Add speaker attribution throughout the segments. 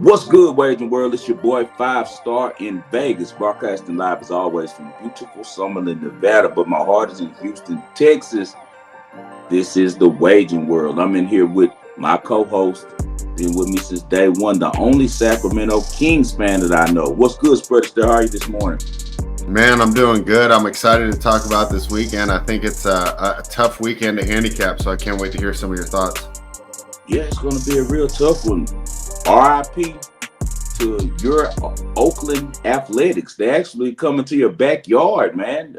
Speaker 1: What's good, Waging World? It's your boy Five Star in Vegas, broadcasting live as always from beautiful Summerlin, Nevada. But my heart is in Houston, Texas. This is the Waging World. I'm in here with my co-host, been with me since day one, the only Sacramento Kings fan that I know. What's good, Spreadster? How are you this morning?
Speaker 2: Man, I'm doing good. I'm excited to talk about this weekend. I think it's a tough weekend to handicap, so I can't wait to hear some of your thoughts.
Speaker 1: Yeah, it's going to be a real tough one. RIP to your Oakland Athletics. They actually coming to your backyard, man.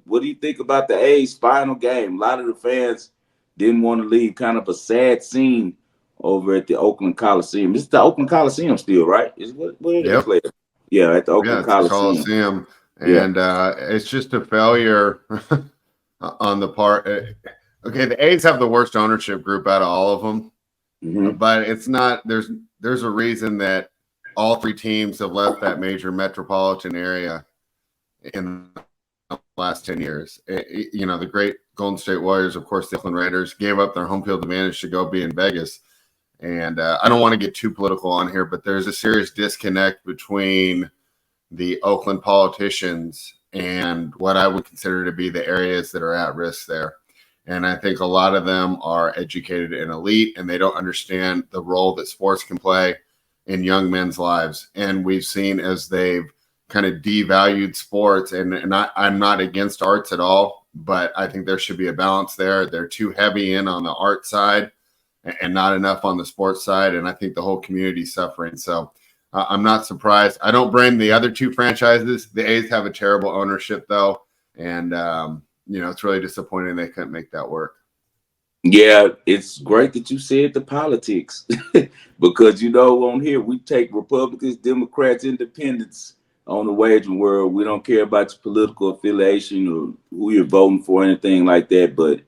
Speaker 1: What do you think about the A's final game? A lot of the fans didn't want to leave. Kind of a sad scene over at the Oakland Coliseum. It's the Oakland Coliseum still, right? Is what are they
Speaker 2: Yep.
Speaker 1: playing? Yeah, at the
Speaker 2: Yeah,
Speaker 1: Oakland
Speaker 2: it's the
Speaker 1: Coliseum.
Speaker 2: Coliseum,
Speaker 1: Yeah.
Speaker 2: and it's just a failure on the part. Okay, the A's have the worst ownership group out of all of them,
Speaker 1: Hmm.
Speaker 2: but it's not. There's a reason that all three teams have left that major metropolitan area in the last 10 years. The great Golden State Warriors, of course, the Oakland Raiders gave up their home field advantage to go be in Vegas. And I don't want to get too political on here, but there's a serious disconnect between the Oakland politicians and what I would consider to be the areas that are at risk there. And I think a lot of them are educated and elite, and they don't understand the role that sports can play in young men's lives. And we've seen as they've kind of devalued sports, and I'm not against arts at all, but I think there should be a balance there. They're too heavy in on the art side and not enough on the sports side. And I think the whole community's suffering. So I'm not surprised. I don't blame the other two franchises. The A's have a terrible ownership, though. And, it's really disappointing they couldn't make that work.
Speaker 1: Yeah, it's great that you said the politics because on here we take Republicans, Democrats, Independents on the waging world. We don't care about your political affiliation or who you're voting for, anything like that. But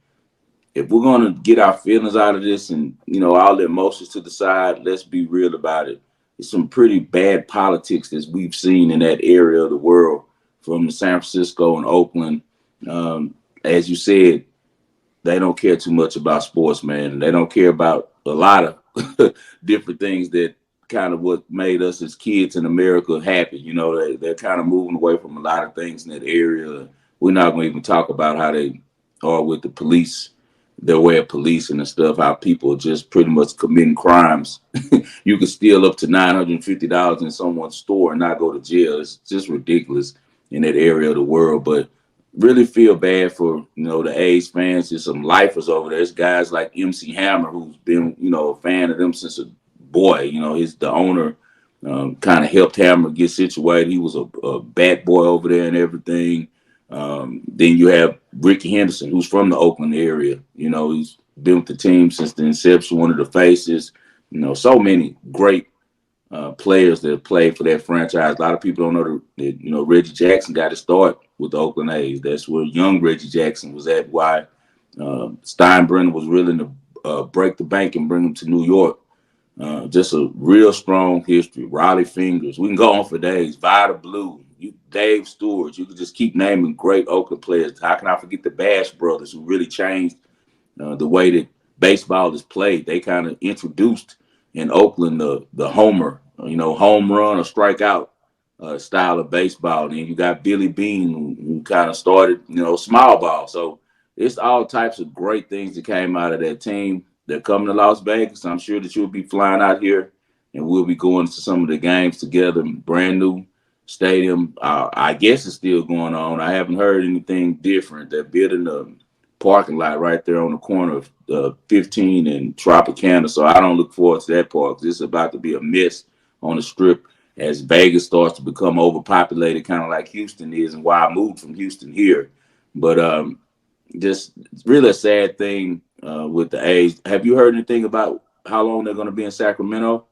Speaker 1: if we're gonna get our feelings out of this and all the emotions to the side, let's be real about it. It's some pretty bad politics that we've seen in that area of the world, from the San Francisco and Oakland. As you said, they don't care too much about sports, man. They don't care about a lot of different things that kind of what made us as kids in America happy. They're kind of moving away from a lot of things in that area. We're not going to even talk about how they are with the police, their way of policing and stuff, how people are just pretty much committing crimes. You can steal up to $950 in someone's store and not go to jail. It's just ridiculous in that area of the world. But really feel bad for the A's fans. There's some lifers over there. There's guys like MC Hammer, who's been a fan of them since a boy. He's the owner. Kind of helped Hammer get situated. He was a bat boy over there and everything. Then you have Ricky Henderson, who's from the Oakland area. He's been with the team since the inception. One of the faces. So many great players that have played for that franchise. A lot of people don't know that Reggie Jackson got to start with the Oakland A's. That's where young Reggie Jackson was at. Why Steinbrenner was willing to break the bank and bring him to New York. Just a real strong history. Raleigh Fingers. We can go on for days. Vida Blue. Dave Stewart. You could just keep naming great Oakland players. How can I forget the Bash brothers, who really changed the way that baseball is played? They kind of introduced in Oakland the homer, home run or strikeout style of baseball. And then you got Billy Bean, who kind of started, small ball. So it's all types of great things that came out of that team. They're coming to Las Vegas. I'm sure that you'll be flying out here, and we'll be going to some of the games together. Brand new stadium. I guess it's still going on. I haven't heard anything different. They're building a parking lot right there on the corner of 15 and Tropicana. So I don't look forward to that part, because it's about to be a mess on the strip as Vegas starts to become overpopulated, kind of like Houston is, and why I moved from Houston here. But just really a sad thing with the A's. Have you heard anything about how long they're going to be in Sacramento?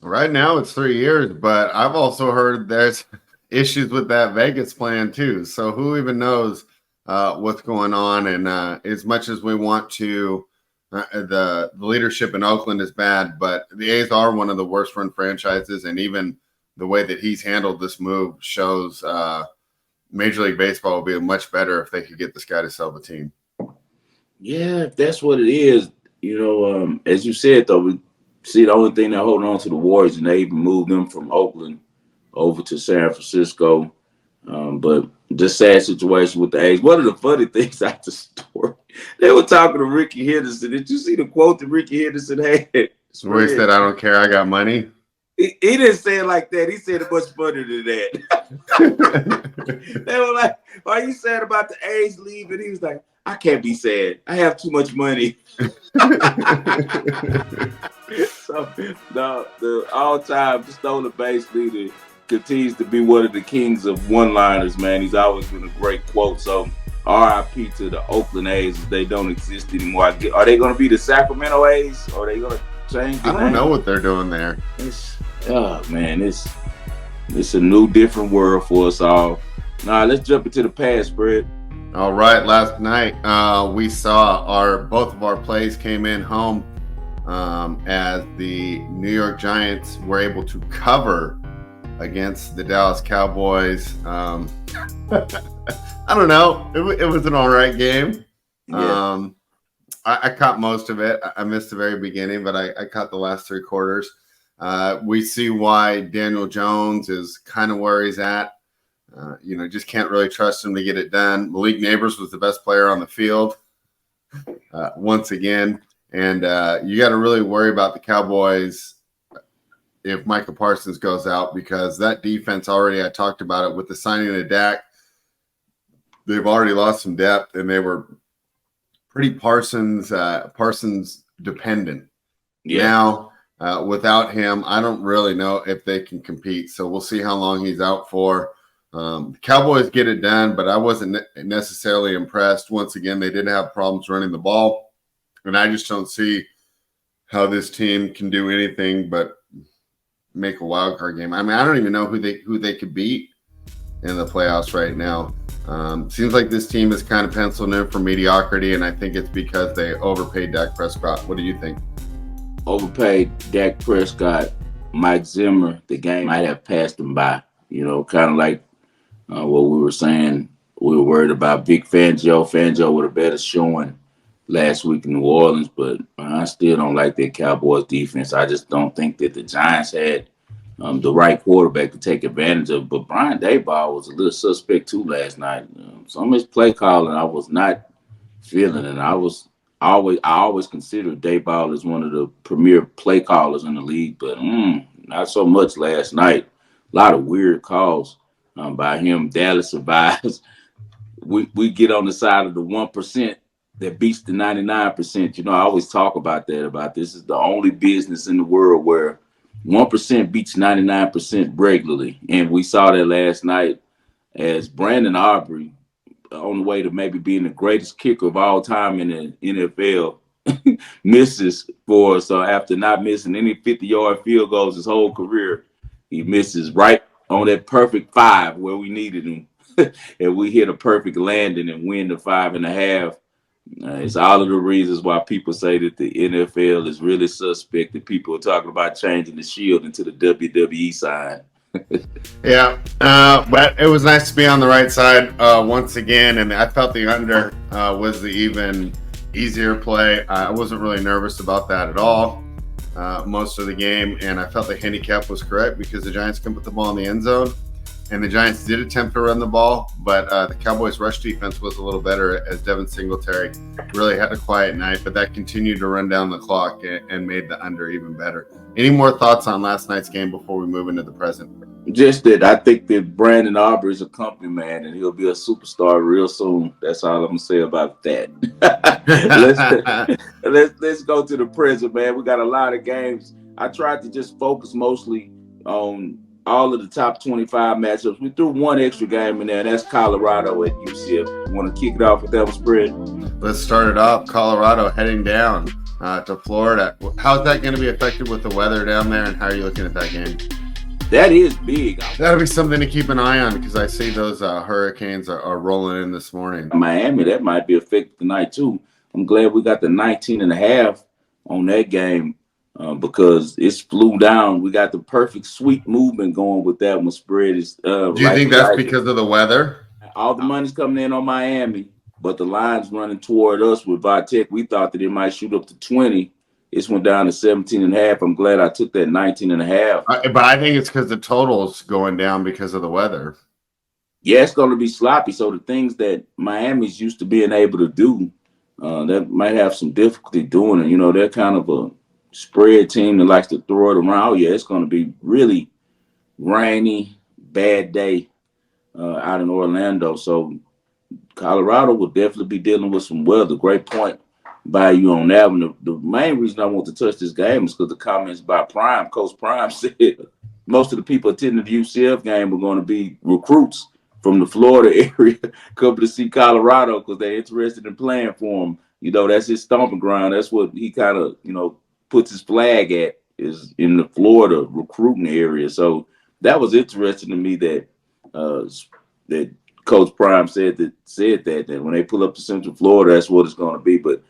Speaker 2: Right now it's 3 years, but I've also heard there's issues with that Vegas plan too. So who even knows what's going on? And as much as we want to, the leadership in Oakland is bad, but the A's are one of the worst run franchises. And even the way that he's handled this move shows Major League Baseball would be much better if they could get this guy to sell the team.
Speaker 1: Yeah, if that's what it is. As you said, though, See, the only thing they're holding on to the Warriors, and they even moved them from Oakland over to San Francisco. But just sad situation with the A's. One of the funny things out the story, they were talking to Ricky Henderson. Did you see the quote that Ricky Henderson had?
Speaker 2: Where he
Speaker 1: Spread.
Speaker 2: said, "I don't care, I got money."
Speaker 1: He didn't say it like that. He said it much funnier than that. They were like, "Are you sad about the A's leaving?" He was like, "I can't be sad. I have too much money." So the all-time stolen base leader continues to be one of the kings of one-liners, man. He's always been a great quote. So RIP to the Oakland A's. They don't exist anymore. Are they going to be the Sacramento A's? Or are they going to change the
Speaker 2: I don't
Speaker 1: name?
Speaker 2: know what they're doing there.
Speaker 1: Oh man, it's a new, different world for us all. Now let's jump into the past, Fred.
Speaker 2: All right, last night we saw both of our plays came in home as the New York Giants were able to cover against the Dallas Cowboys. I don't know. It was an all right game.
Speaker 1: Yeah.
Speaker 2: I caught most of it. I missed the very beginning, but I caught the last three quarters. We see why Daniel Jones is kind of where he's at. Just can't really trust him to get it done. Malik Neighbors was the best player on the field once again. And you got to really worry about the Cowboys if Michael Parsons goes out, because that defense already, I talked about it with the signing of Dak, they've already lost some depth, and they were pretty Parsons dependent.
Speaker 1: Yeah.
Speaker 2: Now, without him, I don't really know if they can compete. So we'll see how long he's out for. The Cowboys get it done, but I wasn't necessarily impressed. Once again, they did have problems running the ball, and I just don't see how this team can do anything but make a wild card game. I mean, I don't even know who they could beat in the playoffs right now. Seems like this team is kind of penciled in for mediocrity, and I think it's because they overpaid Dak Prescott. What do you think?
Speaker 1: Overpaid Dak Prescott, Mike Zimmer, the game might have passed him by. Kind of like what we were saying. We were worried about Big Fangio. Fangio with a better showing last week in New Orleans, but I still don't like that Cowboys defense. I just don't think that the Giants had the right quarterback to take advantage of. But Brian Daboll was a little suspect too last night. Some of his play calling I was not feeling, and I always considered Daboll as one of the premier play callers in the league, but not so much last night. A lot of weird calls by him. Dallas survives. We get on the side of the 1% that beats the 99%. I always talk about that. About this is the only business in the world where 1% beats 99% regularly, and we saw that last night as Brandon Aubrey, on the way to maybe being the greatest kicker of all time in the NFL, misses for us. So after not missing any 50-yard field goals his whole career, he misses right on that perfect 5 where we needed him. And we hit a perfect landing and win the 5.5. It's all of the reasons why people say that the NFL is really suspect, that people are talking about changing the shield into the WWE sign.
Speaker 2: Yeah, but it was nice to be on the right side once again, and I felt the under was the even easier play. I wasn't really nervous about that at all most of the game, and I felt the handicap was correct because the Giants couldn't put the ball in the end zone, and the Giants did attempt to run the ball, but the Cowboys' rush defense was a little better as Devin Singletary really had a quiet night, but that continued to run down the clock and made the under even better. Any more thoughts on last night's game before we move into the present?
Speaker 1: Just that I think that Brandon Aubrey is a company man, and he'll be a superstar real soon. That's all I'm gonna say about that. let's go to the present, man. We got a lot of games. I tried to just focus mostly on all of the top 25 matchups. We threw one extra game in there, and that's Colorado at UCF. You want to kick it off with that one, Spread?
Speaker 2: Let's start it off. Colorado heading down to Florida. How's that going to be affected with the weather down there, and how are you looking at that game?
Speaker 1: That is big.
Speaker 2: That'll be something to keep an eye on because I see those hurricanes are rolling in this morning.
Speaker 1: Miami, that might be affected tonight too. I'm glad we got the 19.5 on that game because it's flew down. We got the perfect sweep movement going with that one. Spread is.
Speaker 2: Do you think that's because of the weather?
Speaker 1: All the money's coming in on Miami, but the line's running toward us with Vitek. We thought that it might shoot up to 20 It's went down to 17 and a half. I'm glad I took that 19 and a half.
Speaker 2: But I think it's because the total's going down because of the weather.
Speaker 1: Yeah, it's going to be sloppy. So the things that Miami's used to being able to do, that might have some difficulty doing it. You know, they're kind of a spread team that likes to throw it around. Oh, yeah, it's going to be really rainy, bad day out in Orlando. So Colorado will definitely be dealing with some weather. Great point by you on that one. The main reason I want to touch this game is because the comments by Prime, Coach Prime said most of the people attending the UCF game were going to be recruits from the Florida area coming to see Colorado because they're interested in playing for him. You know, that's his stomping ground. That's what he kind of, puts his flag at is in the Florida recruiting area. So that was interesting to me uh, that Coach Prime said that when they pull up to Central Florida, that's what it's going to be. But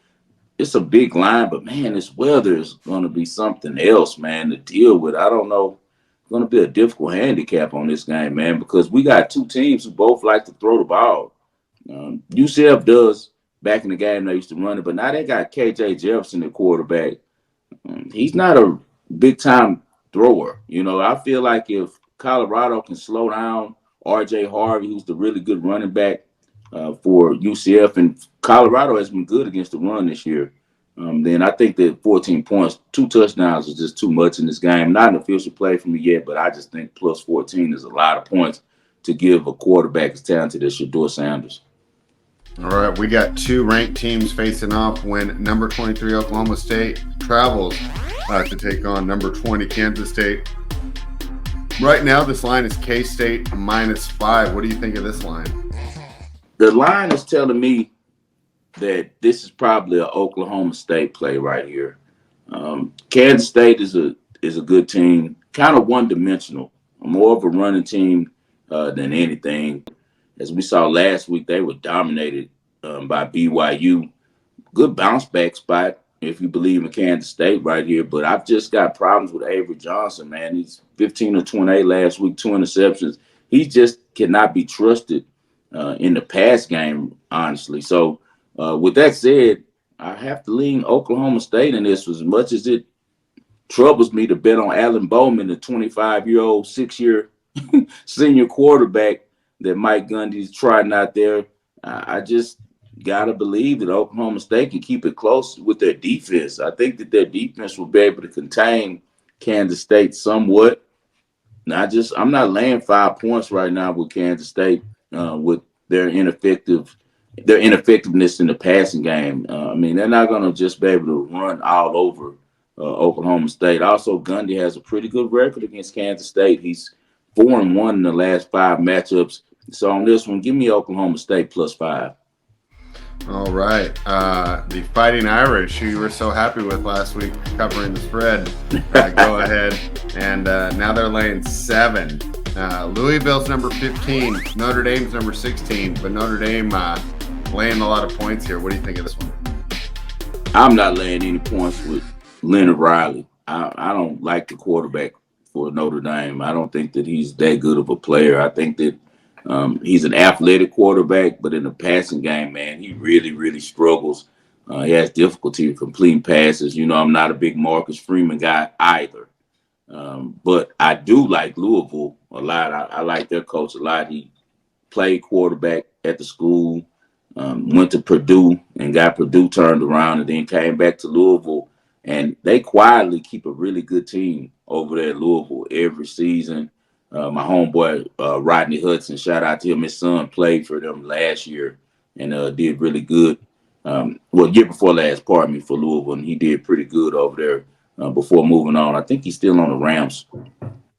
Speaker 1: it's a big line. But man, this weather is going to be something else, man, to deal with. I don't know. It's going to be a difficult handicap on this game, man, because we got two teams who both like to throw the ball. UCF does back in the game they used to run it, but now they got KJ Jefferson at quarterback. He's not a big time thrower. You know, I feel like if Colorado can slow down RJ Harvey, who's the really good running back for UCF, and Colorado has been good against the run this year. Then I think that 14 points, 2 touchdowns is just too much in this game. Not an official play for me yet, but I just think plus 14 is a lot of points to give a quarterback as talented as Shedeur Sanders.
Speaker 2: All right, we got two ranked teams facing off when number 23 Oklahoma State travels to take on number 20 Kansas State. Right now, this line is K-State -5. What do you think of this line?
Speaker 1: The line is telling me that this is probably an Oklahoma State play right here. Kansas State is a good team, kind of one dimensional, more of a running team than anything. As we saw last week, they were dominated by BYU. Good bounce back spot if you believe in Kansas State right here. But I've just got problems with Avery Johnson, man. He's 15 or 28 last week, 2 interceptions. He just cannot be trusted in the pass game, honestly. So with that said, I have to lean Oklahoma State in this as much as it troubles me to bet on Allen Bowman, the 25-year-old, 6-year senior quarterback that Mike Gundy's trying out there. I just got to believe that Oklahoma State can keep it close with their defense. I think that their defense will be able to contain Kansas State somewhat. I'm not laying 5 points right now with Kansas State with their ineffectiveness in the passing game. I mean, they're not going to just be able to run all over Oklahoma State. Also, Gundy has a pretty good record against Kansas State. He's 4-1 in the last 5 matchups. So on this one, give me Oklahoma State +5.
Speaker 2: All right. The Fighting Irish, who you were so happy with last week covering the spread, go ahead. And now they're laying 7. Louisville's number 15. Notre Dame's number 16. But Notre Dame laying a lot of points here. What do you think of this one?
Speaker 1: I'm not laying any points with Leonard Riley. I don't like the quarterback for Notre Dame. I don't think that he's that good of a player. I think that he's an athletic quarterback, but in the passing game, man, he really, really struggles. He has difficulty completing passes. You know, I'm not a big Marcus Freeman guy either. But I do like Louisville a lot. I like their coach a lot. He played quarterback at the school, went to Purdue and got Purdue turned around and then came back to Louisville. And they quietly keep a really good team over there at Louisville every season. My homeboy, Rodney Hudson, shout out to him. His son played for them last year and did really good. Year before last, pardon me, for Louisville. And he did pretty good over there before moving on. I think he's still on the Rams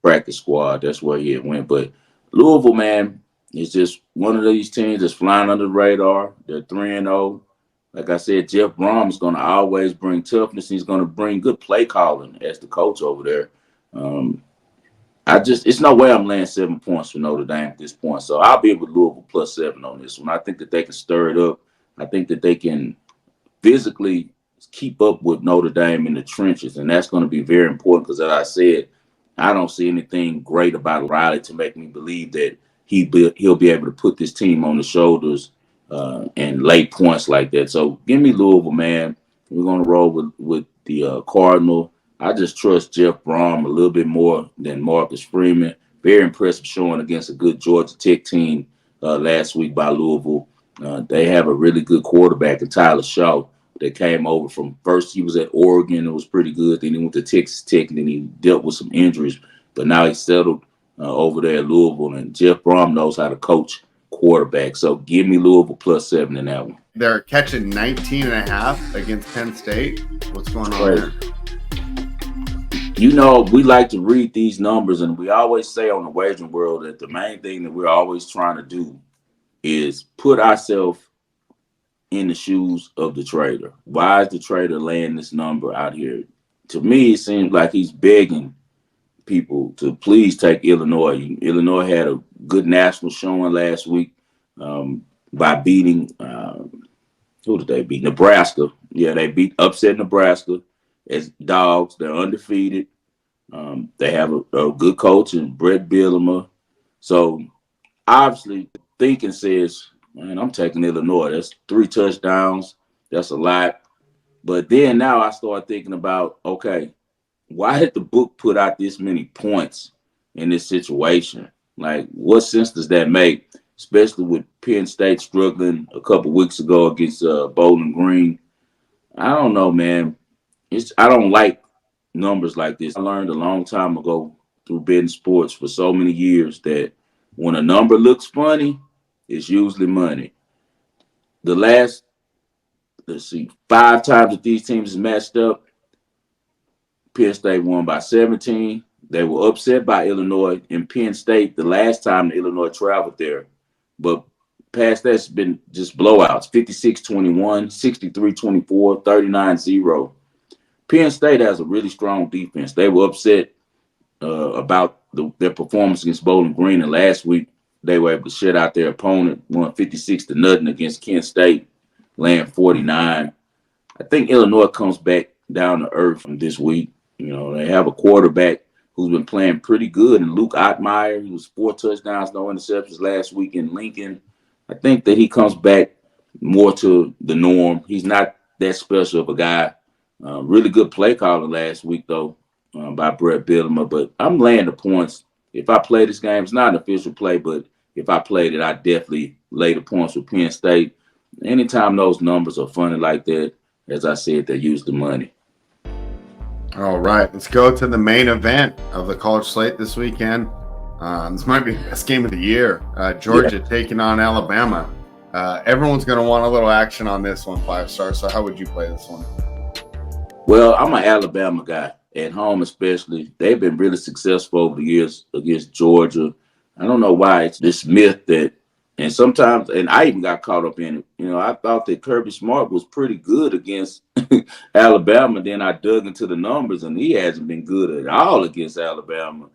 Speaker 1: practice squad. That's where he had went. But Louisville, man, is just one of these teams that's flying under the radar. They're 3-0. Like I said, Jeff Brom is going to always bring toughness. He's going to bring good play calling as the coach over there. It's no way I'm laying 7 points for Notre Dame at this point. So I'll be with Louisville +7 on this one. I think that they can stir it up. I think that they can physically keep up with Notre Dame in the trenches, and that's going to be very important because, as I said, I don't see anything great about Riley to make me believe that he'll be able to put this team on the shoulders and lay points like that. So give me Louisville, man. We're going to roll with the Cardinal. I just trust Jeff Brom a little bit more than Marcus Freeman. Very impressive showing against a good Georgia Tech team last week by Louisville. They have a really good quarterback in Tyler Shaw that came over from first he was at Oregon. It was pretty good. Then he went to Texas Tech and then he dealt with some injuries. But now he's settled over there at Louisville. And Jeff Brom knows how to coach quarterback. So give me Louisville +7 in that one.
Speaker 2: They're catching 19.5 against Penn State. What's going on
Speaker 1: Crazy.
Speaker 2: there?
Speaker 1: You know, we like to read these numbers, and we always say on the wagering world that the main thing that we're always trying to do is put ourselves in the shoes of the trader. Why is the trader laying this number out here? To me, it seems like he's begging people to please take Illinois. Illinois had a good national showing last week by beating who did they beat? Nebraska. Yeah, they upset Nebraska as dogs. They're undefeated. They have a good coach in Brett Bielema. So obviously, thinking says, man, I'm taking Illinois. That's 3 touchdowns. That's a lot. But then now I start thinking about, okay, why did the book put out this many points in this situation? Like, what sense does that make? Especially with Penn State struggling a couple weeks ago against Bowling Green. I don't know, man. I don't like numbers like this. I learned a long time ago through betting sports for so many years that when a number looks funny, it's usually money. The last, let's see, 5 times that these teams has matched up, Penn State won by 17. They were upset by Illinois in Penn State the last time Illinois traveled there. But past that's been just blowouts 56-21, 63-24, 39-0. Penn State has a really strong defense. They were upset about their performance against Bowling Green, and last week they were able to shut out their opponent, won 56-0 against Kent State, laying 49. I think Illinois comes back down to earth from this week. You know, they have a quarterback who's been playing pretty good, and Luke Ottmeyer. He was 4 touchdowns, no interceptions last week in Lincoln. I think that he comes back more to the norm. He's not that special of a guy. Really good play caller last week, though, by Brett Bielema. But I'm laying the points. If I play this game, it's not an official play, but if I played it, I definitely lay the points with Penn State. Anytime those numbers are funny like that, as I said, they use the money.
Speaker 2: All right, let's go to the main event of the college slate this weekend. This might be the best game of the year. Georgia taking on Alabama. Everyone's going to want a little action on this one, 5 star. So how would you play this one?
Speaker 1: Well, I'm an Alabama guy, at home especially. They've been really successful over the years against Georgia. I don't know why it's this myth that, and sometimes, and I even got caught up in it. You know, I thought that Kirby Smart was pretty good against Alabama. Then I dug into the numbers, and he hasn't been good at all against Alabama.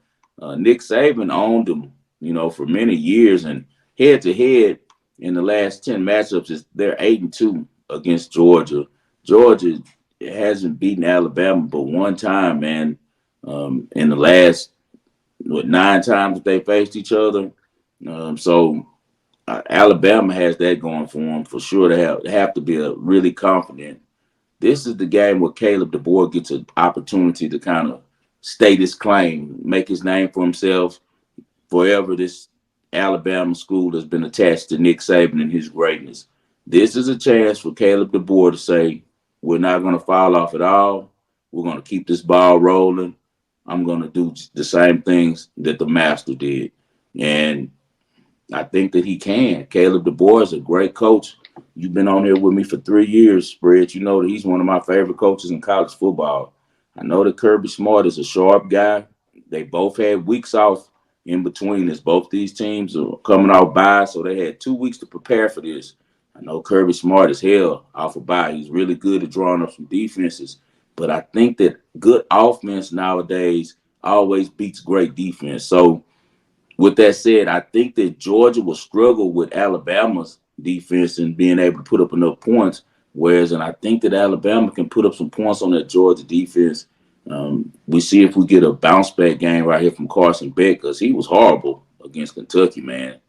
Speaker 1: Nick Saban owned them, you know, for many years, and head to head in the last 10 matchups, they're 8-2 against Georgia. Georgia hasn't beaten Alabama but one time, man. In the last 9 times that they faced each other. So Alabama has that going for them for sure. They have to be really confident. This is the game where Caleb DeBoer gets an opportunity to kind of state his claim, make his name for himself. Forever, this Alabama school has been attached to Nick Saban and his greatness. This is a chance for Caleb DeBoer to say, we're not going to fall off at all. We're going to keep this ball rolling. I'm going to do the same things that the master did. And I think that he can. Caleb DeBoer is a great coach. You've been on here with me for 3 years, Spread. You know that he's one of my favorite coaches in college football. I know that Kirby Smart is a sharp guy. They both had weeks off in between as both these teams are coming off bye, so they had 2 weeks to prepare for this. I know Kirby Smart is hell off a bye. He's really good at drawing up some defenses. But I think that good offense nowadays always beats great defense. So with that said, I think that Georgia will struggle with Alabama's defense and being able to put up enough points. Whereas, and I think that Alabama can put up some points on that Georgia defense. We see if we get a bounce back game right here from Carson Beck, because he was horrible against Kentucky, man.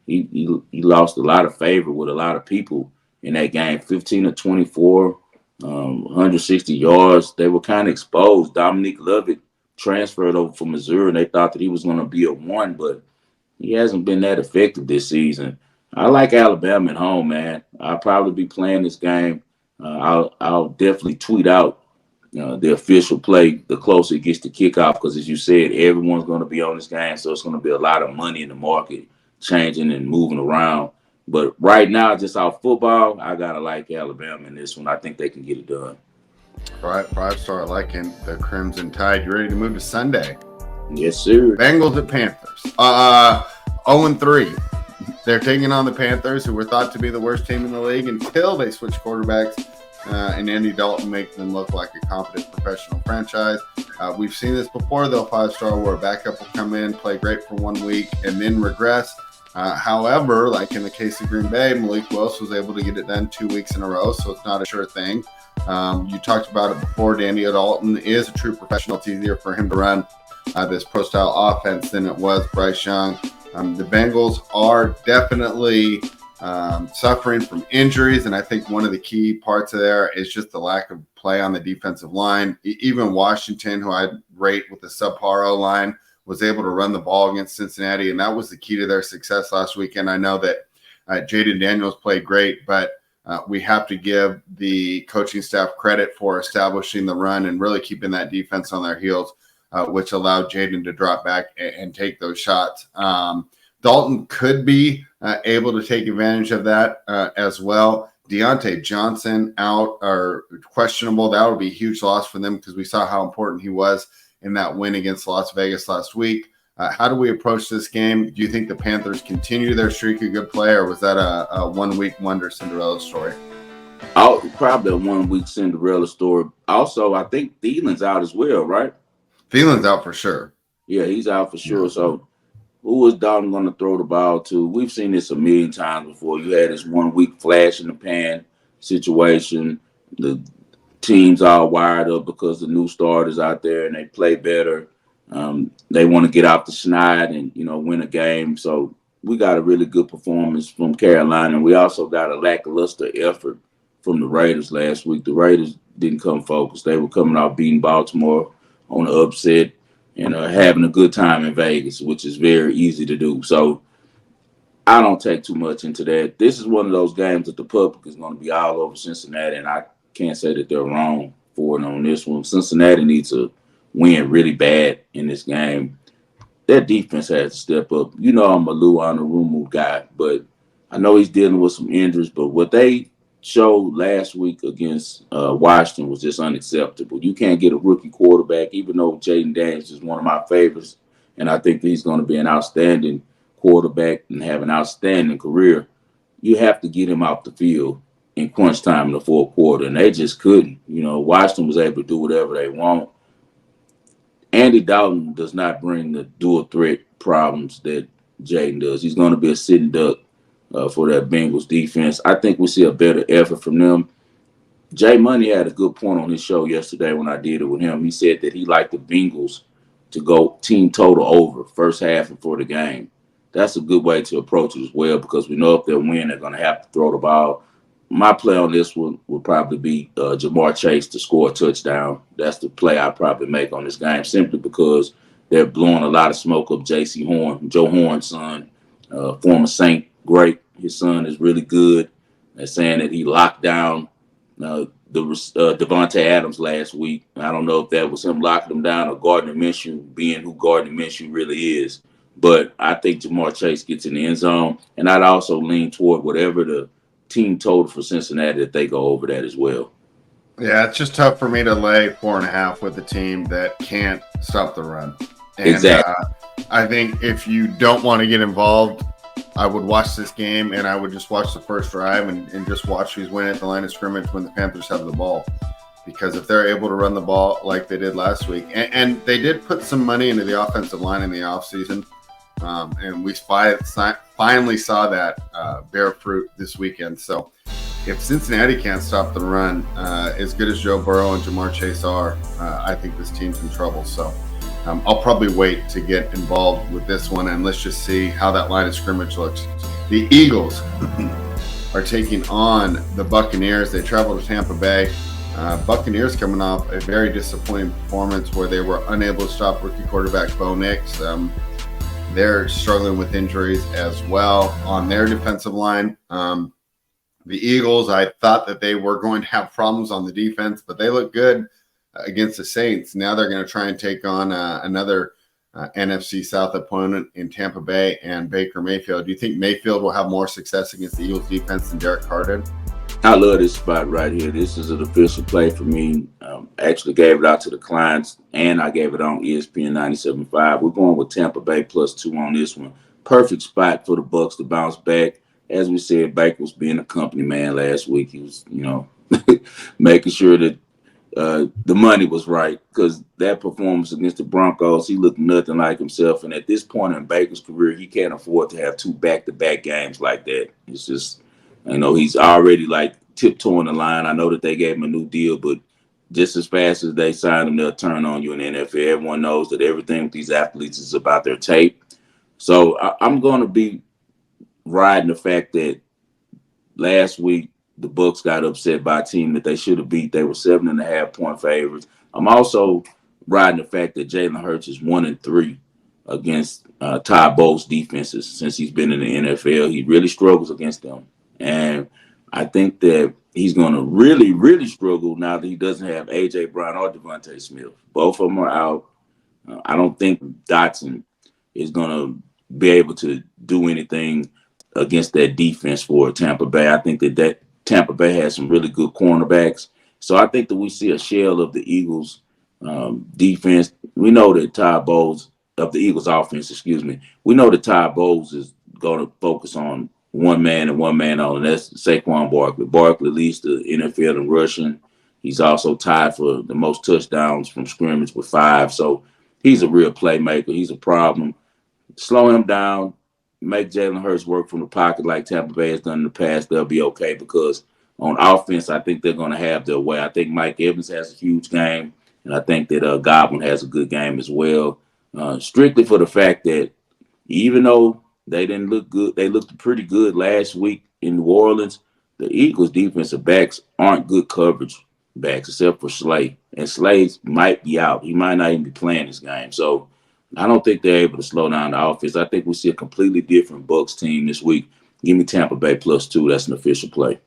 Speaker 1: He lost a lot of favor with a lot of people in that game, 15-24. 160 yards. They were kind of exposed. Dominique Lovett transferred over from Missouri, and they thought that he was going to be a one, but he hasn't been that effective this season. I like Alabama at home, man. I'll probably be playing this game. I'll definitely tweet out the official play the closer it gets to kickoff because, as you said, everyone's going to be on this game, so it's going to be a lot of money in the market changing and moving around. But right now, just off football, I gotta like Alabama in this one. I think they can get it done.
Speaker 2: All right, five-star liking the Crimson Tide. You ready to move to Sunday?
Speaker 1: Yes, sir.
Speaker 2: Bengals at Panthers. 0-3. They're taking on the Panthers, who were thought to be the worst team in the league until they switched quarterbacks and Andy Dalton make them look like a competent professional franchise. We've seen this before, though, five-star, where a backup will come in, play great for 1 week, and then regress. However, like in the case of Green Bay, Malik Willis was able to get it done 2 weeks in a row, so it's not a sure thing. You talked about it before. Andy Dalton is a true professional. It's easier for him to run this pro-style offense than it was Bryce Young. The Bengals are definitely suffering from injuries, and I think one of the key parts of there is just the lack of play on the defensive line. Even Washington, who I rate with the subpar O-line, was able to run the ball against Cincinnati, and that was the key to their success last weekend. I know that Jaden Daniels played great, but we have to give the coaching staff credit for establishing the run and really keeping that defense on their heels, which allowed Jaden to drop back and take those shots. Dalton could be able to take advantage of that as well. Deontay Johnson out or questionable. That would be a huge loss for them because we saw how important he was in that win against Las Vegas last week. How do we approach this game? Do you think the Panthers continue their streak of good play, or was that a 1 week wonder Cinderella story?
Speaker 1: Probably a 1 week Cinderella story. Also, I think Thielen's out as well, right?
Speaker 2: Thielen's out for sure.
Speaker 1: Yeah, he's out for sure. Yeah. So who is Dalton going to throw the ball to? We've seen this a million times before. You had this 1 week flash in the pan situation. The teams all wired up because the new starters out there and they play better. They want to get off the schneid and, win a game. So we got a really good performance from Carolina. And we also got a lackluster effort from the Raiders last week. The Raiders didn't come focused. They were coming off beating Baltimore on the upset and having a good time in Vegas, which is very easy to do. So I don't take too much into that. This is one of those games that the public is going to be all over Cincinnati, and I can't say that they're wrong for it on this one. Cincinnati needs to win really bad in this game. Their defense has to step up. I'm a Lou Anarumu guy, but I know he's dealing with some injuries, but what they showed last week against Washington was just unacceptable. You can't get a rookie quarterback, even though Jaden Daniels is one of my favorites, and I think that he's going to be an outstanding quarterback and have an outstanding career. You have to get him off the field in crunch time in the fourth quarter, and they just couldn't. Washington was able to do whatever they want. Andy Dalton does not bring the dual threat problems that Jaden does. He's going to be a sitting duck for that Bengals defense. I think we see a better effort from them. Jay Money had a good point on his show yesterday when I did it with him. He said that he liked the Bengals to go team total over first half before the game. That's a good way to approach it as well because we know if they win, they're going to have to throw the ball. My play on this one would probably be Jamar Chase to score a touchdown. That's the play I probably make on this game simply because they're blowing a lot of smoke up J.C. Horn, Joe Horn's son, former Saint, great. His son is really good. They're saying that he locked down Devontae Adams last week. I don't know if that was him locking him down or Gardner Minshew being who Gardner Minshew really is. But I think Jamar Chase gets in the end zone. And I'd also lean toward whatever the team total for Cincinnati that they go over that as well.
Speaker 2: Yeah, it's just tough for me to lay 4.5 with a team that can't stop the run. And,
Speaker 1: exactly.
Speaker 2: I think if you don't want to get involved, I would watch this game and I would just watch the first drive and just watch who's winning at the line of scrimmage when the Panthers have the ball. Because if they're able to run the ball like they did last week, and they did put some money into the offensive line in the offseason, and we finally saw that bear fruit this weekend. So if Cincinnati can't stop the run, as good as Joe Burrow and Jamar Chase are, I think this team's in trouble. So I'll probably wait to get involved with this one, and let's just see how that line of scrimmage looks. The Eagles are taking on the Buccaneers. They travel to Tampa Bay. Buccaneers coming off a very disappointing performance where they were unable to stop rookie quarterback Bo Nix. They're struggling with injuries as well on their defensive line. The Eagles, I thought that they were going to have problems on the defense, but they look good against the Saints. Now they're going to try and take on another NFC South opponent in Tampa Bay and Baker Mayfield. Do you think Mayfield will have more success against the Eagles defense than Derek Carr did?
Speaker 1: I love this spot right here. This is an official play for me. Actually gave it out to the clients, and I gave it on ESPN 97.5. We're going with Tampa Bay +2 on this one. Perfect spot for the Bucs to bounce back. As we said, Baker was being a company man last week. He was, making sure that the money was right, because that performance against the Broncos, he looked nothing like himself. And at this point in Baker's career, he can't afford to have two back-to-back games like that. It's just, he's already like tiptoeing the line. I know that they gave him a new deal, but just as fast as they sign him, they'll turn on you in the NFL. Everyone knows that everything with these athletes is about their tape. So I'm going to be riding the fact that last week the Bucs got upset by a team that they should have beat. They were 7.5-point favorites. I'm also riding the fact that Jalen Hurts is 1-3 against Todd Bowles defenses since he's been in the NFL. He really struggles against them. And I think that he's going to really, really struggle now that he doesn't have A.J. Brown or Devontae Smith. Both of them are out. I don't think Dotson is going to be able to do anything against that defense for Tampa Bay. I think that Tampa Bay has some really good cornerbacks. So I think that we see a shell of the Eagles defense. We know that Todd Bowles, of the Eagles offense, excuse me, we know that Todd Bowles is going to focus on one man and one man only. That's Saquon Barkley. Barkley leads the NFL in rushing. He's also tied for the most touchdowns from scrimmage with 5. So he's a real playmaker. He's a problem. Slow him down, make Jalen Hurts work from the pocket like Tampa Bay has done in the past. They'll be okay, because on offense, I think they're going to have their way. I think Mike Evans has a huge game, and I think that Godwin has a good game as well. Strictly for the fact that even though they didn't look good, they looked pretty good last week in New Orleans. The Eagles' defensive backs aren't good coverage backs, except for Slay. And Slay might be out. He might not even be playing this game. So I don't think they're able to slow down the offense. I think we see a completely different Bucs team this week. Give me Tampa Bay +2. That's an official play.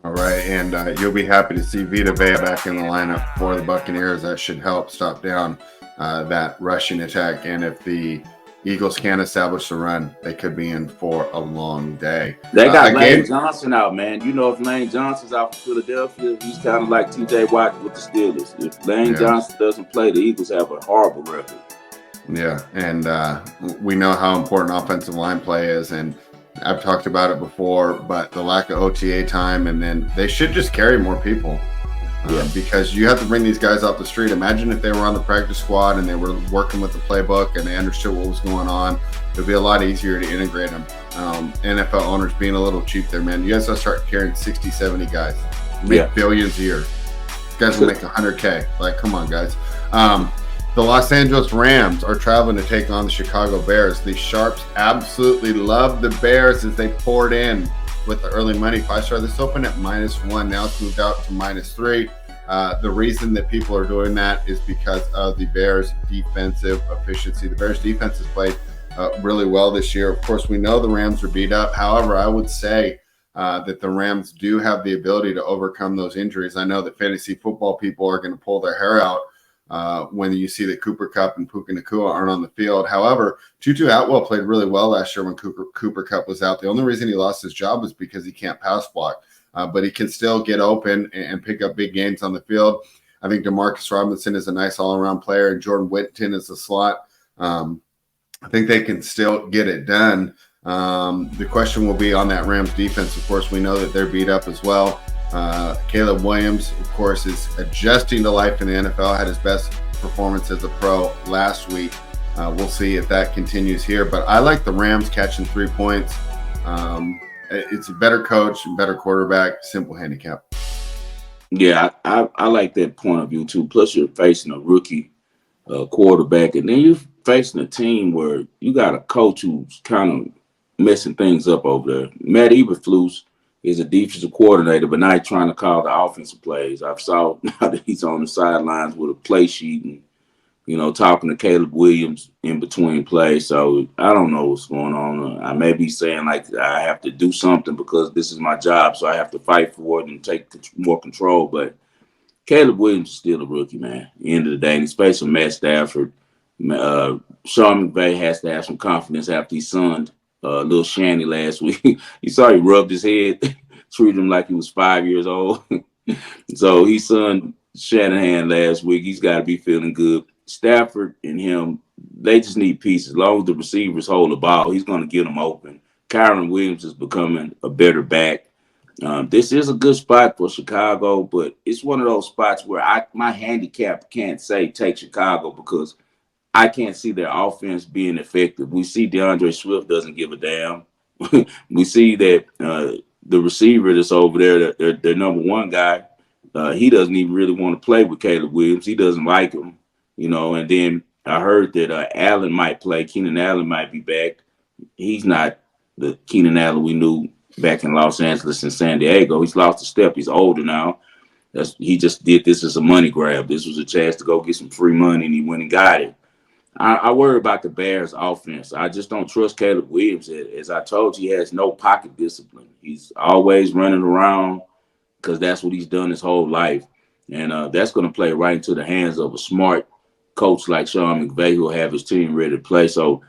Speaker 2: All right, and you'll be happy to see Vita Vea back in the lineup for the Buccaneers. That should help stop down that rushing attack. And if the Eagles can establish the run, they could be in for a long day.
Speaker 1: They got Lane Johnson out, man. If Lane Johnson's out for Philadelphia, he's kind of like T.J. Watt with the Steelers. If Lane Johnson doesn't play, the Eagles have a horrible record.
Speaker 2: Yeah, and we know how important offensive line play is, and I've talked about it before, but the lack of OTA time, and then they should just carry more people because you have to bring these guys off the street. Imagine if they were on the practice squad and they were working with the playbook and they understood what was going on. It would be a lot easier to integrate them. NFL owners being a little cheap there, man. You guys got to start carrying 60, 70 guys. Make billions a year. You guys will make $100K. Like, come on, guys. The Los Angeles Rams are traveling to take on the Chicago Bears. The Sharps absolutely love the Bears as they poured in with the early money. 5-star. This opened at -1. Now it's moved out to -3. The reason that people are doing that is because of the Bears' defensive efficiency. The Bears' defense has played really well this year. Of course, we know the Rams are beat up. However, I would say that the Rams do have the ability to overcome those injuries. I know that fantasy football people are going to pull their hair out when you see that Cooper Kupp and Puka Nacua aren't on the field. However, Tutu Atwell played really well last year when Cooper Kupp was out. The only reason he lost his job is because he can't pass block, but he can still get open and pick up big games on the field. I think Demarcus Robinson is a nice all-around player, and Jordan Whittington is a slot. I think they can still get it done. The question will be on that Rams defense. Of course, we know that they're beat up as well. Caleb Williams, of course, is adjusting to life in the NFL, had his best performance as a pro last week. We'll see if that continues here. But I like the Rams catching 3 points. It's a better coach and better quarterback, simple handicap.
Speaker 1: Yeah, I like that point of view, too. Plus, you're facing a rookie quarterback, and then you're facing a team where you got a coach who's kind of messing things up over there. Matt Eberflus He's a defensive coordinator, but now he's trying to call the offensive plays. I've saw now that he's on the sidelines with a play sheet and talking to Caleb Williams in between plays. So I don't know what's going on. I may be saying like I have to do something because this is my job, so I have to fight for it and take more control. But Caleb Williams is still a rookie, man. At the end of the day, and he's facing Matt Stafford. Sean McVay has to have some confidence after he sunned little Shanny last week. You saw he rubbed his head, treated him like he was 5 years old. So he sunned Shanahan last week. He's got to be feeling good. Stafford and him, they just need pieces. As long as the receivers hold the ball, he's going to get them open. Kyron Williams is becoming a better back. This is a good spot for Chicago, but it's one of those spots where my handicap can't say take Chicago because I can't see their offense being effective. We see DeAndre Swift doesn't give a damn. We see that the receiver that's over there, their number one guy, he doesn't even really want to play with Caleb Williams. He doesn't like him, And then I heard that Allen might play. Keenan Allen might be back. He's not the Keenan Allen we knew back in Los Angeles and San Diego. He's lost a step. He's older now. He just did this as a money grab. This was a chance to go get some free money, and he went and got it. I worry about the Bears' offense. I just don't trust Caleb Williams. As I told you, he has no pocket discipline. He's always running around because that's what he's done his whole life. And that's going to play right into the hands of a smart coach like Sean McVay who will have his team ready to play. So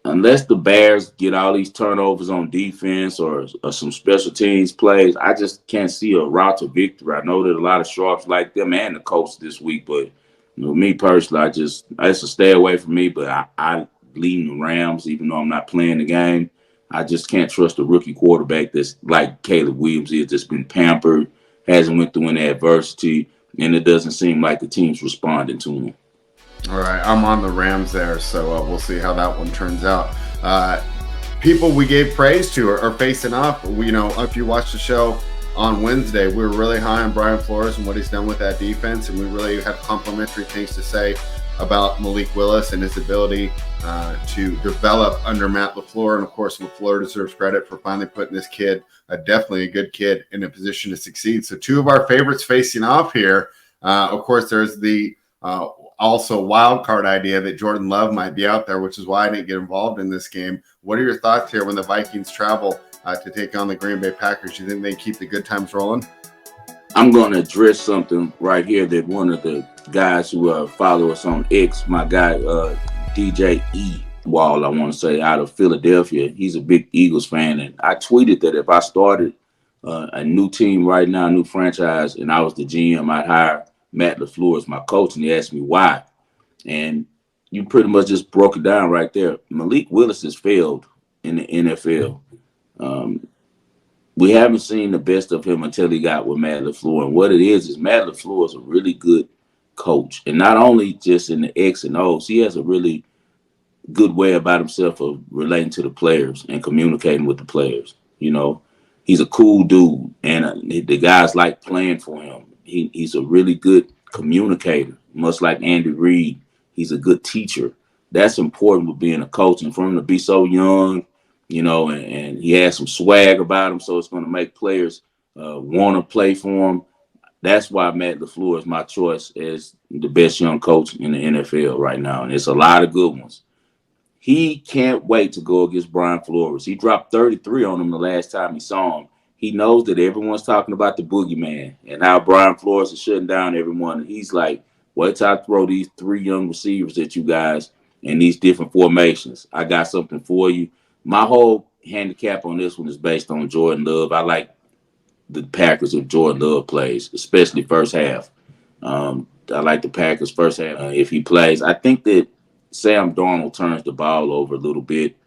Speaker 1: unless the Bears get all these turnovers on defense or some special teams plays, I just can't see a route to victory. I know that a lot of sharps like them and the Colts this week, but me personally, it's a stay away from me. But I lean the Rams, even though I'm not playing the game. I just can't trust a rookie quarterback that's like Caleb Williams is, that's been pampered, hasn't went through any adversity, and it doesn't seem like the team's responding to him.
Speaker 2: All right, I'm on the Rams there, so we'll see how that one turns out. People we gave praise to are facing off. If you watch the show on Wednesday, we were really high on Brian Flores and what he's done with that defense, and we really have complimentary things to say about Malik Willis and his ability to develop under Matt LaFleur. And of course, LaFleur deserves credit for finally putting this kid, definitely a good kid, in a position to succeed. So two of our favorites facing off here. Of course, there's the also wild card idea that Jordan Love might be out there, which is why I didn't get involved in this game. What are your thoughts here when the Vikings travel to take on the Green Bay Packers? You think they keep the good times rolling?
Speaker 1: I'm going to address something right here that one of the guys who follow us on X, my guy DJ E Wall, I want to say, out of Philadelphia. He's a big Eagles fan, and I tweeted that if I started a new team right now, a new franchise, and I was the GM, I'd hire Matt LaFleur as my coach, and he asked me why. And you pretty much just broke it down right there. Malik Willis has failed in the NFL. We haven't seen the best of him until he got with Matt LaFleur. And what it is Matt LaFleur is a really good coach. And not only just in the X and O's, he has a really good way about himself of relating to the players and communicating with the players. He's a cool dude, and the guys like playing for him. He's a really good communicator, much like Andy Reid. He's a good teacher. That's important with being a coach, and for him to be so young, and he has some swag about him, so it's going to make players want to play for him. That's why Matt LaFleur is my choice as the best young coach in the NFL right now, and it's a lot of good ones. He can't wait to go against Brian Flores. He dropped 33 on him the last time he saw him. He knows that everyone's talking about the boogeyman and how Brian Flores is shutting down everyone. And he's like, wait till I throw these three young receivers at you guys in these different formations. I got something for you. My whole handicap on this one is based on Jordan Love. I like the Packers if Jordan Love plays, especially first half. I like the Packers first half if he plays. I think that Sam Darnold turns the ball over a little bit.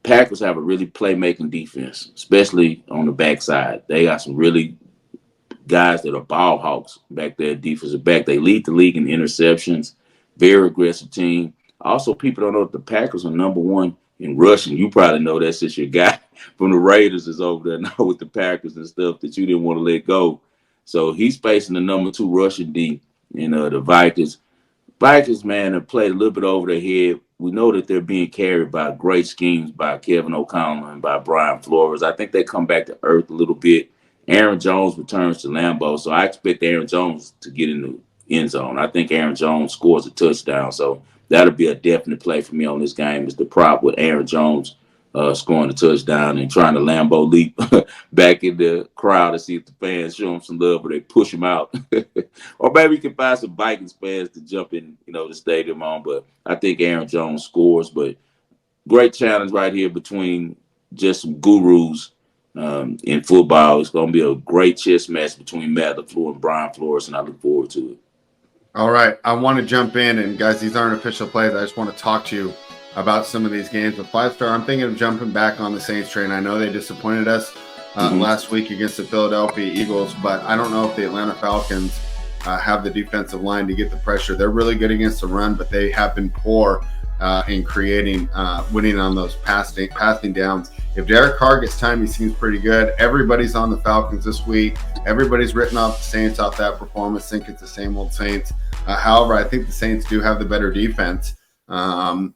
Speaker 1: Packers have a really playmaking defense, especially on the backside. They got some really guys that are ball hawks back there, defensive back. They lead the league in interceptions. Very aggressive team. Also, people don't know that the Packers are number one in rushing. You probably know that since your guy from the Raiders is over there now with the Packers and stuff that you didn't want to let go. So he's facing the number two rushing D in the Vikings. Vikings, man, have played a little bit over their head. we know that they're being carried by great schemes by Kevin O'Connell and by Brian Flores. I think they come back to earth a little bit. Aaron Jones returns to Lambeau, so I expect Aaron Jones to get in the end zone. I think Aaron Jones scores a touchdown, so that'll be a definite play for me on this game is the prop with Aaron Jones scoring a touchdown and trying to Lambeau leap back in the crowd to see if the fans show him some love or they push him out. Or maybe you can find some Vikings fans to jump in, the stadium on. But I think Aaron Jones scores. But great challenge right here between just some gurus in football. It's going to be a great chess match between Matt LaFleur and Brian Flores, and I look forward to it.
Speaker 2: All right. I want to jump in, and guys, these aren't official plays. I just want to talk to you about some of these games. With 5-star, I'm thinking of jumping back on the Saints train. I know they disappointed us last week against the Philadelphia Eagles, but I don't know if the Atlanta Falcons have the defensive line to get the pressure. They're really good against the run, but they have been poor in creating, winning on those passing downs. If Derek Carr gets time, he seems pretty good. Everybody's on the Falcons this week. Everybody's written off the Saints off that performance, think it's the same old Saints. However, I think the Saints do have the better defense. And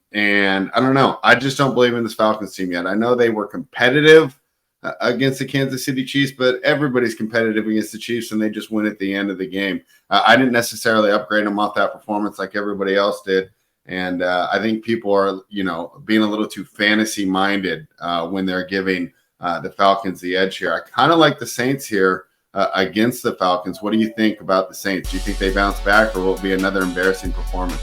Speaker 2: I don't know. I just don't believe in this Falcons team yet. I know they were competitive against the Kansas City Chiefs, but everybody's competitive against the Chiefs, and they just win at the end of the game. I didn't necessarily upgrade them off that performance like everybody else did. And I think people are, being a little too fantasy-minded when they're giving the Falcons the edge here. I kind of like the Saints here against the Falcons. What do you think about the Saints? Do you think they bounce back, or will it be another embarrassing performance?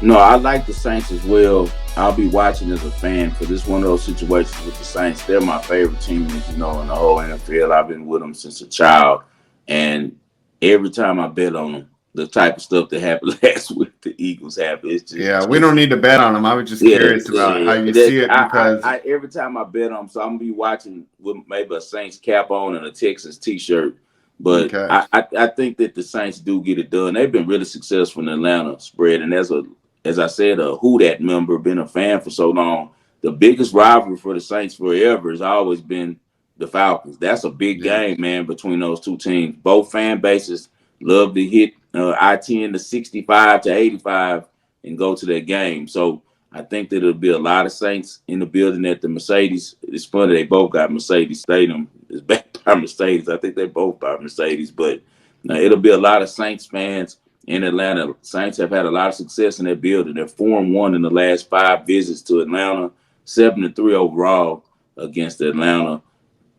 Speaker 1: No, I like the Saints as well. I'll be watching as a fan for this one of those situations with the Saints. They're my favorite team, in the whole NFL. I've been with them since a child. And every time I bet on them, the type of stuff that happened last week, the Eagles happened. It's just,
Speaker 2: we don't need to bet on them. I was just curious about how you see it because
Speaker 1: I every time I bet on them, so I'm gonna be watching with maybe a Saints cap on and a Texans t-shirt. But okay. I think that the Saints do get it done. They've been really successful in the Atlanta spread, and as I said, a Who Dat member, been a fan for so long. The biggest rivalry for the Saints forever has always been the Falcons. That's a big game, man, between those two teams. Both fan bases love to hit I-10 to 65 to 85 and go to that game. So I think that it'll be a lot of Saints in the building at the Mercedes. It's funny, they both got Mercedes Stadium. It's backed by Mercedes. I think they both by Mercedes. But it'll be a lot of Saints fans in Atlanta. Saints have had a lot of success in their building. They're 4-1 in the last 5 visits to Atlanta, 7-3 overall against Atlanta.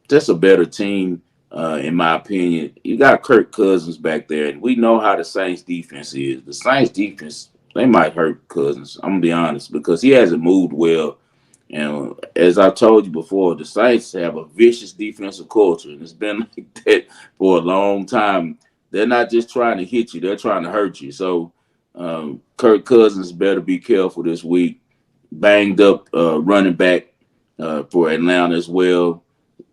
Speaker 1: Just a better team, in my opinion. You got Kirk Cousins back there, and we know how the Saints defense is. The Saints defense, they might hurt Cousins. I'm going to be honest, because he hasn't moved well. And as I told you before, the Saints have a vicious defensive culture, and it's been like that for a long time. They're not just trying to hit you, they're trying to hurt you. So Kirk Cousins better be careful this week. Banged up running back for Atlanta as well.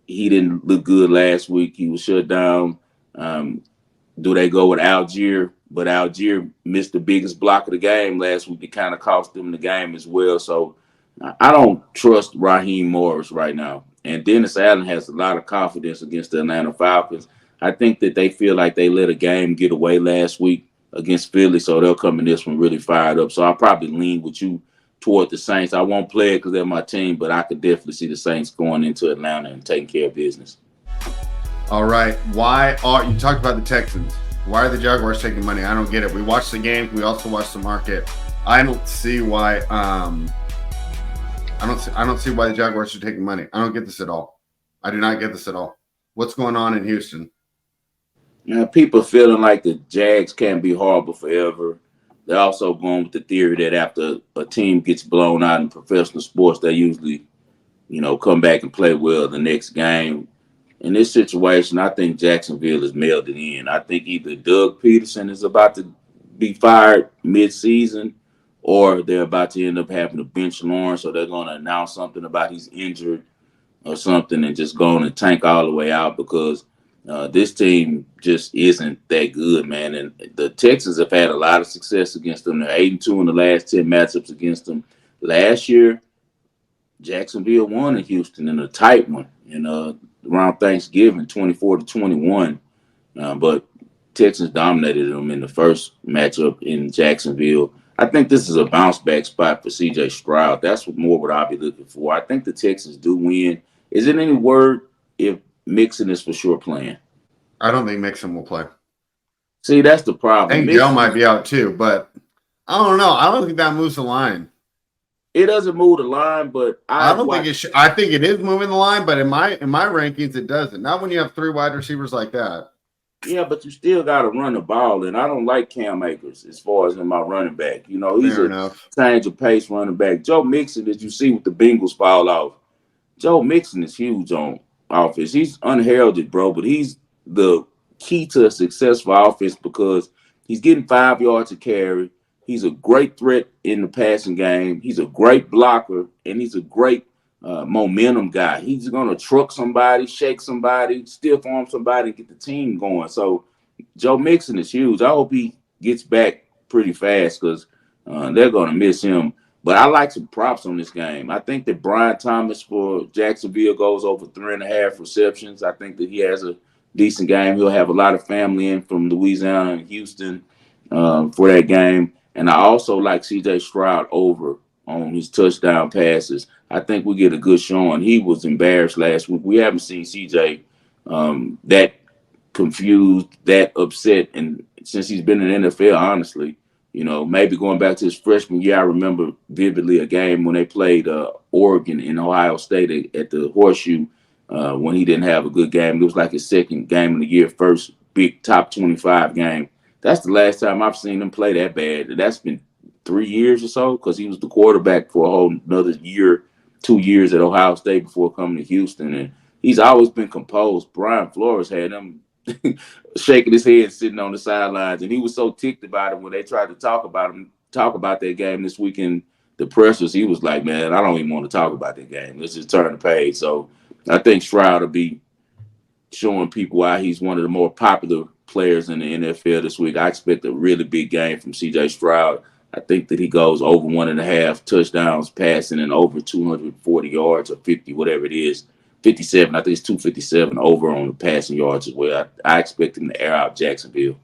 Speaker 1: He didn't look good last week. He was shut down. Do they go with Algier? But Algier missed the biggest block of the game last week. It kind of cost them the game as well. So I don't trust Raheem Morris right now. And Dennis Allen has a lot of confidence against the Atlanta Falcons. I think that they feel like they let a game get away last week against Philly, so they'll come in this one really fired up. So I'll probably lean with you toward the Saints. I won't play it because they're my team, but I could definitely see the Saints going into Atlanta and taking care of business.
Speaker 2: All right. You talked about the Texans. Why are the Jaguars taking money? I don't get it. We watched the game. We also watched the market. I don't see why. I don't see why the Jaguars are taking money. I don't get this at all. I do not get this at all. What's going on in Houston?
Speaker 1: People feeling like the Jags can't be horrible forever. They're also going with the theory that after a team gets blown out in professional sports, they usually, come back and play well the next game. In this situation, I think Jacksonville has mailed it in. I think either Doug Peterson is about to be fired mid-season, or they're about to end up having to bench Lawrence, or they're going to announce something about he's injured or something and just go on and tank all the way out because this team just isn't that good, man. And the Texans have had a lot of success against them. They're 8-2 in the last 10 matchups against them. Last year, Jacksonville won in Houston in a tight one, around Thanksgiving, 24-21. But Texans dominated them in the first matchup in Jacksonville. I think this is a bounce back spot for CJ Stroud. That's what I'll be looking for. I think the Texans do win. Is it any word if Mixon is for sure playing?
Speaker 2: I don't think Mixon will play.
Speaker 1: See, that's the
Speaker 2: I
Speaker 1: problem.
Speaker 2: think Dale might
Speaker 1: Mixon,
Speaker 2: be out too, but I don't know. I don't think that moves the line.
Speaker 1: it doesn't move the line, but
Speaker 2: I
Speaker 1: I've
Speaker 2: don't think
Speaker 1: watched.
Speaker 2: it should. I think it is moving the line, but in my rankings, it doesn't. Not when you have three wide receivers like that.
Speaker 1: Yeah, but you still got to run the ball, and I don't like Cam Akers as far as in my running back. You know, he's
Speaker 2: Fair
Speaker 1: a
Speaker 2: enough.
Speaker 1: change of pace running back. Joe Mixon, that you see with the Bengals fall off. Joe Mixon is huge on offense. He's unheralded, bro, but he's the key to a successful offense because he's getting 5 yards a carry. He's a great threat in the passing game. He's a great blocker, and he's a great momentum guy. He's going to truck somebody, shake somebody, stiff arm somebody, and get the team going. So Joe Mixon is huge. I hope he gets back pretty fast because they're going to miss him. But I like some props on this game. I think that Brian Thomas for Jacksonville goes over 3.5 receptions. I think that he has a decent game. He'll have a lot of family in from Louisiana and Houston for that game. And I also like CJ Stroud over on his touchdown passes. I think we get a good showing. He was embarrassed last week. We haven't seen CJ that confused, that upset, and since he's been in the NFL, honestly, maybe going back to his freshman year, I remember vividly a game when they played Oregon and Ohio State at the Horseshoe when he didn't have a good game. It was like his second game of the year, first big top 25 game. That's the last time I've seen him play that bad. That's been 3 years or so because he was the quarterback for a whole another year, 2 years at Ohio State before coming to Houston. And he's always been composed. Brian Flores had him shaking his head, sitting on the sidelines, and he was so ticked about it when they tried to talk about that game this weekend. The pressers, he was like, "Man, I don't even want to talk about that game. Let's just turn the page." So I think Stroud will be showing people why he's one of the more popular players in the NFL this week. I expect a really big game from CJ Stroud. I think that he goes over 1.5 touchdowns passing and over 240 yards or 50, whatever it is. 57. I think it's 257 over on the passing yards as well. I expect him to air out Jacksonville.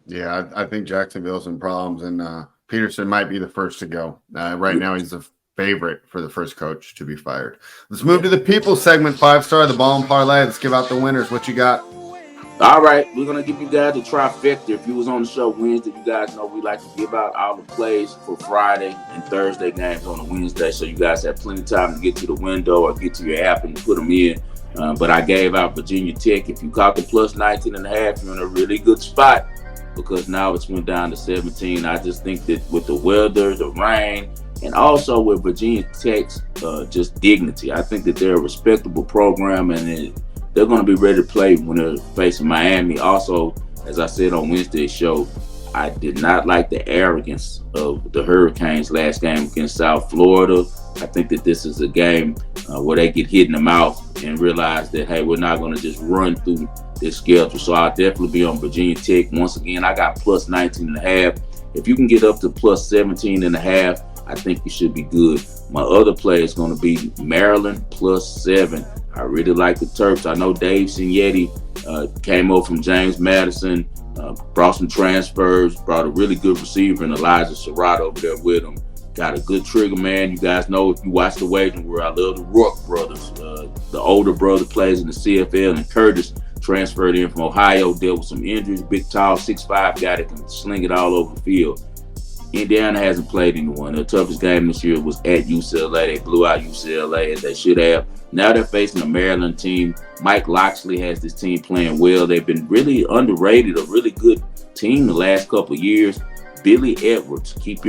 Speaker 2: Yeah, I think Jacksonville's in problems, and Peterson might be the first to go. Right now, he's the favorite for the first coach to be fired. Let's move to the people segment. 5-star, the ball and parlay. Let's give out the winners. What you got?
Speaker 1: All right, we're gonna give you guys a trifecta. If you was on the show Wednesday, you guys know we like to give out all the plays for Friday and Thursday games on a Wednesday, so you guys have plenty of time to get to the window or get to your app and put them in. But I gave out Virginia Tech. If you caught the plus 19.5, you're in a really good spot because now it's went down to 17. I just think that with the weather, the rain, and also with Virginia Tech's just dignity, I think that they're a respectable program and they're going to be ready to play when they're facing Miami. Also, as I said on Wednesday's show, I did not like the arrogance of the Hurricanes last game against South Florida. I think that this is a game where they get hit in the mouth and realize that, hey, we're not going to just run through this schedule. So I'll definitely be on Virginia Tech. Once again, I got plus 19.5. If you can get up to plus 17.5, I think you should be good. My other play is going to be Maryland plus 7. I really like the Terps. I know Dave Signetti came over from James Madison, brought some transfers, brought a really good receiver in Elijah Serrato over there with him. Got a good trigger man. You guys know if you watch the Wagering World, I love the Rourke brothers. The older brother plays in the CFL, and Curtis transferred in from Ohio, dealt with some injuries. Big, tall, 6'5" guy that can sling it all over the field. Indiana hasn't played anyone. Their toughest game this year was at UCLA. They blew out UCLA as they should have. Now they're facing a Maryland team. Mike Loxley has this team playing well. They've been really underrated, a really good team the last couple of years. Billy Edwards, keep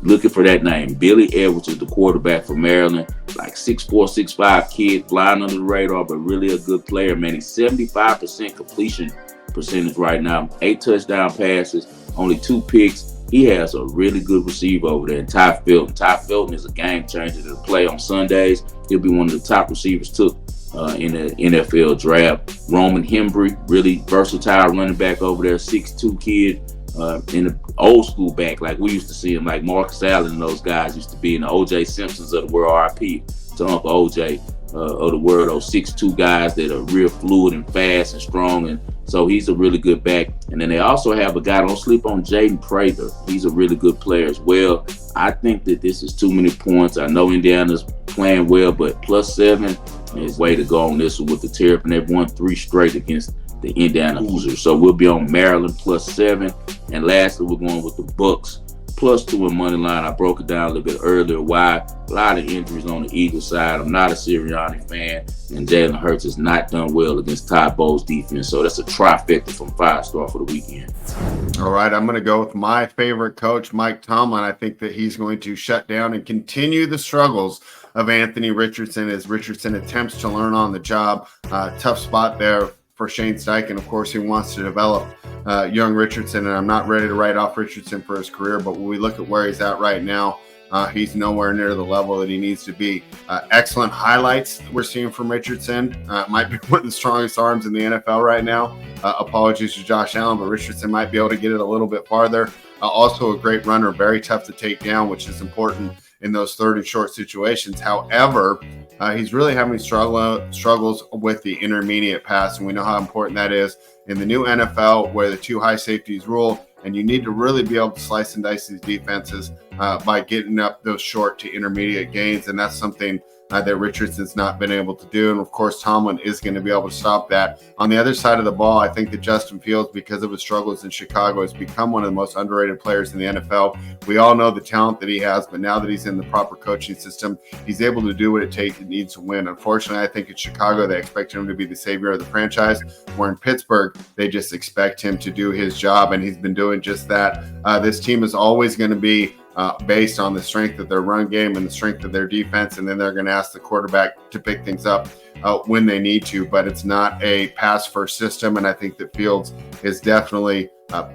Speaker 1: looking for that name. Billy Edwards is the quarterback for Maryland. Like 6'4", 6'5" kid, flying under the radar, but really a good player, man. He's 75% completion percentage right now. 8 touchdown passes, only 2 picks. He has a really good receiver over there, Ty Felton. Ty Felton is a game changer to play on Sundays. He'll be one of the top receivers took in the NFL draft. Roman Hembry, really versatile running back over there, 6'2" kid. In the old school back, like we used to see him, like Marcus Allen and those guys used to be in the O.J. Simpsons of the world, R.I.P. to Uncle O.J. Of the world, those 6'2" guys that are real fluid and fast and strong, and So he's a really good back. And then they also have a guy, don't sleep on Jaden Prather. He's a really good player as well. I think that this is too many points. I know Indiana's playing well, but +7 is way to go on this one with the Terrapin. They've won 3 straight against the Indiana Hoosiers. So we'll be on Maryland +7. And lastly, we're going with the Bucks +2 in money line. I broke it down a little bit earlier. Why? A lot of injuries on the Eagles side. I'm not a Sirianni fan, and Jalen Hurts has not done well against Todd Bowles' defense. So that's a trifecta from 5-star for the weekend.
Speaker 2: All right, I'm going to go with my favorite coach, Mike Tomlin. I think that he's going to shut down and continue the struggles of Anthony Richardson as Richardson attempts to learn on the job. Tough spot there for Shane Steichen. Of course, he wants to develop young Richardson, and I'm not ready to write off Richardson for his career, but when we look at where he's at right now, he's nowhere near the level that he needs to be. Excellent highlights that we're seeing from Richardson. Might be one of the strongest arms in the NFL right now. Apologies to Josh Allen, but Richardson might be able to get it a little bit farther. Also a great runner, very tough to take down, which is important in those third and short situations. However, he's really having struggles with the intermediate pass, and we know how important that is in the new NFL where the 2 high safeties rule, and you need to really be able to slice and dice these defenses by getting up those short to intermediate gains, and that's something that Richardson's not been able to do. And of course, Tomlin is going to be able to stop that. On the other side of the ball, I think that Justin Fields, because of his struggles in Chicago, has become one of the most underrated players in the NFL. We all know the talent that he has, but now that he's in the proper coaching system, he's able to do what it takes and needs to win. Unfortunately, I think in Chicago, they expect him to be the savior of the franchise, where in Pittsburgh, they just expect him to do his job, and he's been doing just that. This team is always going to be based on the strength of their run game and the strength of their defense, and then they're going to ask the quarterback to pick things up when they need to, but it's not a pass-first system, and I think that Fields is definitely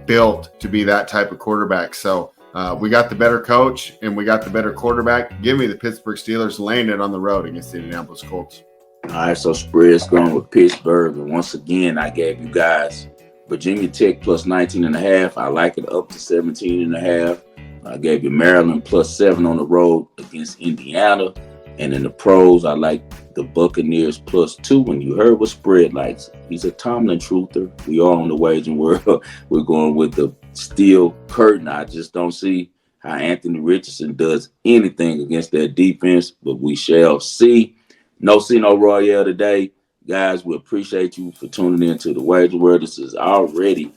Speaker 2: built to be that type of quarterback. So we got the better coach, and we got the better quarterback. Give me the Pittsburgh Steelers laying it on the road against the Indianapolis Colts.
Speaker 1: All right, so spread's going with Pittsburgh, and once again, I gave you guys Virginia Tech +19.5. I like it up to 17.5. I gave you Maryland +7 on the road against Indiana. And in the pros, I like the Buccaneers +2. When you heard what spread likes, he's a Tomlin truther. We are on the wagering world. We're going with the steel curtain. I just don't see how Anthony Richardson does anything against that defense, but we shall see. No Sino Royale today. Guys, we appreciate you for tuning in to the Wager World. This is already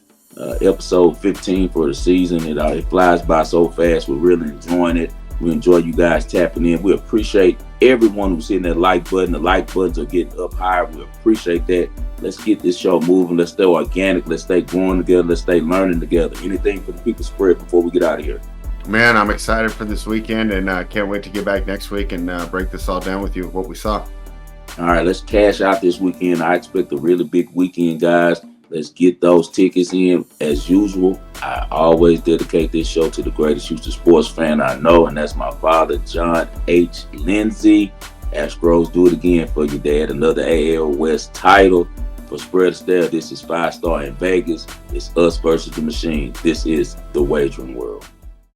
Speaker 1: episode 15 for the season. It flies by so fast. We're really enjoying it. We enjoy you guys tapping in. We appreciate everyone who's hitting that like button. The like buttons are getting up higher. We appreciate that. Let's get this show moving. Let's stay organic. Let's stay growing together. Let's stay learning together. Anything for the people spread before we get out of here?
Speaker 2: Man, I'm excited for this weekend, and can't wait to get back next week and break this all down with you, what we saw.
Speaker 1: All right, let's cash out this weekend. I expect a really big weekend, guys. Let's get those tickets in. As usual, I always dedicate this show to the greatest Houston sports fan I know, and that's my father, John H. Lindsay. Astros, do it again for you, Dad. Another AL West title for Spread Stare. This is 5-star in Vegas. It's us versus the machine. This is the Wagering World.